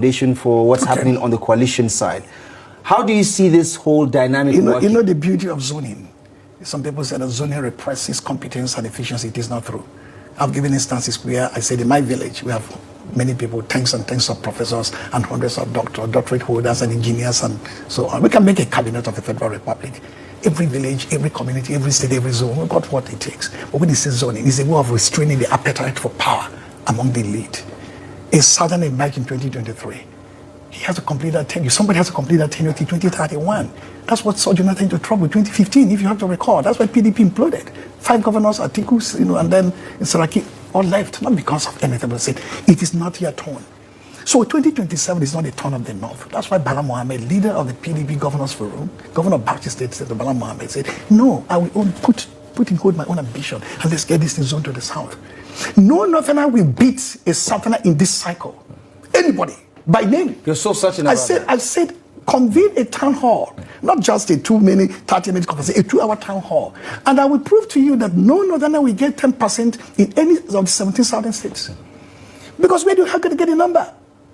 foundation for what's happening on the coalition side. How do you see this whole dynamic working? You know the beauty of zoning. Some people say that zoning represses competence and efficiency. It is not true. I've given instances where I said in my village we have many people, tens and tens of professors and hundreds of doctorate holders and engineers and so on. We can make a cabinet of the Federal Republic. Every village, every community, every state, every zone, we've got what it takes. But when it says zoning, it's a way of restraining the appetite for power among the elite. A Southern emerged in 2023. He has to complete that tenure. Somebody has to complete that tenure till 2031. That's what saw Jonathan into trouble in 2015, if you have to recall. That's why PDP imploded. 5 governors, Atiku, and then Saraki all left, not because of anything, but said, it is not your turn. So 2027 is not the turn of the North. That's why Bala Mohammed, leader of the PDP Governors Forum, Governor of Bauchi State, said to Bala Mohammed, said, no, I will put in hold my own ambition, and let's get this thing zone to the South. No Northerner will beat a Southerner in this cycle. Anybody. By name. You're so certain about that. I said, convene a town hall, not just a 30-minute conversation, a 2-hour town hall. And I will prove to you that no Northerner will get 10% in any of the 17 southern states. Because where do you get a number?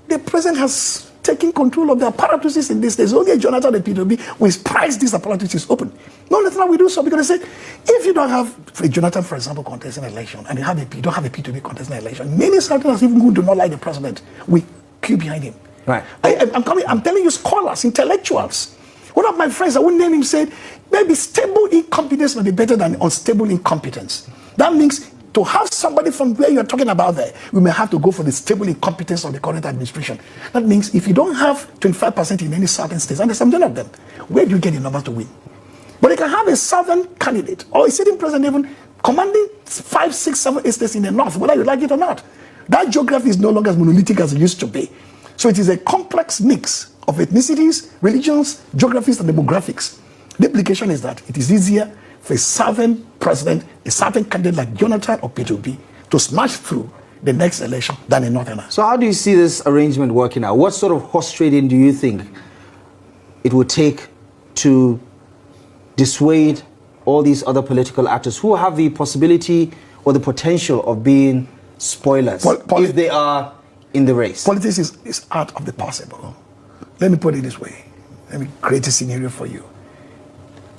The president has taken control of the apparatuses in this. There's only a Jonathan and P2B who is priced these apparatuses open. No Northerner will do so because they say, if you don't have a Jonathan, for example, contesting an election, and you don't have a P2B contesting an election, many Southerners, even who do not like the president, will queue behind him. Right. I'm telling you, scholars, intellectuals. One of my friends, I wouldn't name him, said, maybe stable incompetence may be better than unstable incompetence. That means to have somebody from where you're talking about there, we may have to go for the stable incompetence of the current administration. That means if you don't have 25% in any southern states, and there's 17 of them, where do you get the numbers to win? But you can have a southern candidate or a sitting president even commanding 5, 6, 7 estates in the north, whether you like it or not. That geography is no longer as monolithic as it used to be. So it is a complex mix of ethnicities, religions, geographies, and demographics. The implication is that it is easier for a southern president, a southern candidate like Jonathan or P2B to smash through the next election than a northerner. So how do you see this arrangement working out? What sort of horse trading do you think it would take to dissuade all these other political actors who have the possibility or the potential of being spoilers if they are in the race? Politics is art of the possible. Let me put it this way. Let me create a scenario for you.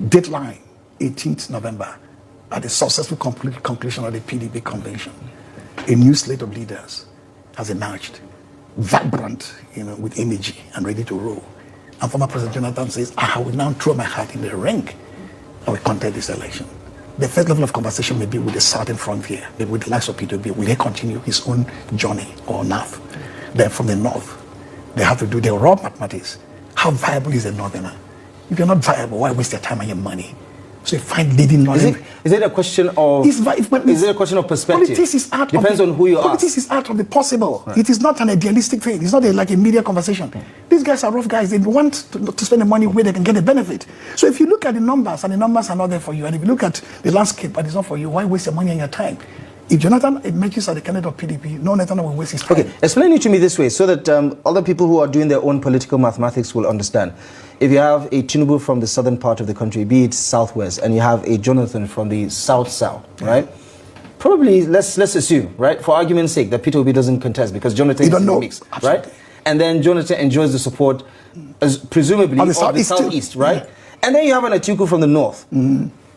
Deadline, 18th November, at the successful conclusion of the PDP convention, a new slate of leaders has emerged, vibrant, with energy and ready to roll. And former President Jonathan says, I will now throw my hat in the ring. I will contest this election. The first level of conversation may be with the southern frontier, maybe with the likes of P2B. Will he continue his own journey or not? Then from the north, they have to do the raw mathematics. How viable is a northerner? If you're not viable, why waste your time and your money? So you find leading northern. Is it a question of perspective? Politics is art. Depends on who you are. Politics is art of the possible. Right. It is not an idealistic thing. It's not like a media conversation. These guys are rough guys. They want to spend the money where they can get the benefit. So if you look at the numbers and the numbers are not there for you, and if you look at the landscape and it's not for you, why waste your money and your time? If Jonathan emerges as the candidate of PDP, no Nathan will waste his time. Okay, explain it to me this way so that other people who are doing their own political mathematics will understand. If you have a Tinubu from the southern part of the country, be it southwest, and you have a Jonathan from the south-south, right? Probably, let's assume, right, for argument's sake, that P2B doesn't contest because Jonathan is in the mix, right? And then Jonathan enjoys the support, presumably, of the southeast, right? And then you have an Atiku from the north.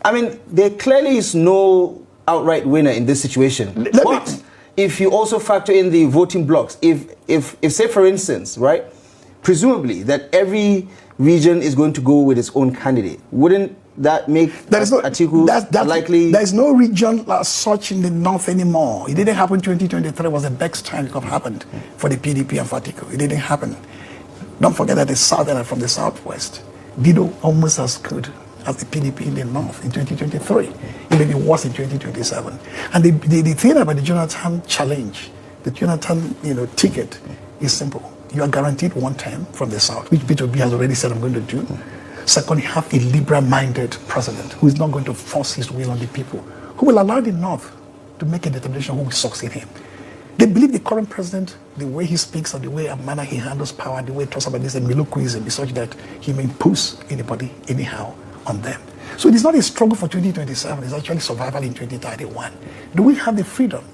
I mean, there clearly is no outright winner in this situation. But if you also factor in the voting blocks, if say for instance, right, presumably that every region is going to go with its own candidate, wouldn't that make Atiku likely? There is no region as such in the north anymore. It didn't happen in 2023. It was the best time it could have happened for the PDP and for Atiku. It didn't happen. Don't forget that the southern from the southwest did almost as good as the PDP in the north in 2023. It may be worse in 2027. And the thing about the Jonathan challenge, the Jonathan ticket is simple. You are guaranteed one term from the south, which P2B has already said I'm going to do. Second, you have a liberal-minded president who is not going to force his will on the people, who will allow the north to make a determination who will succeed him. They believe the current president, the way he speaks or the way and manner he handles power, the way he talks about this and Miloquism is such that he may impose anybody anyhow on them. So it is not a struggle for 2027, it's actually survival in 2031. Do we have the freedom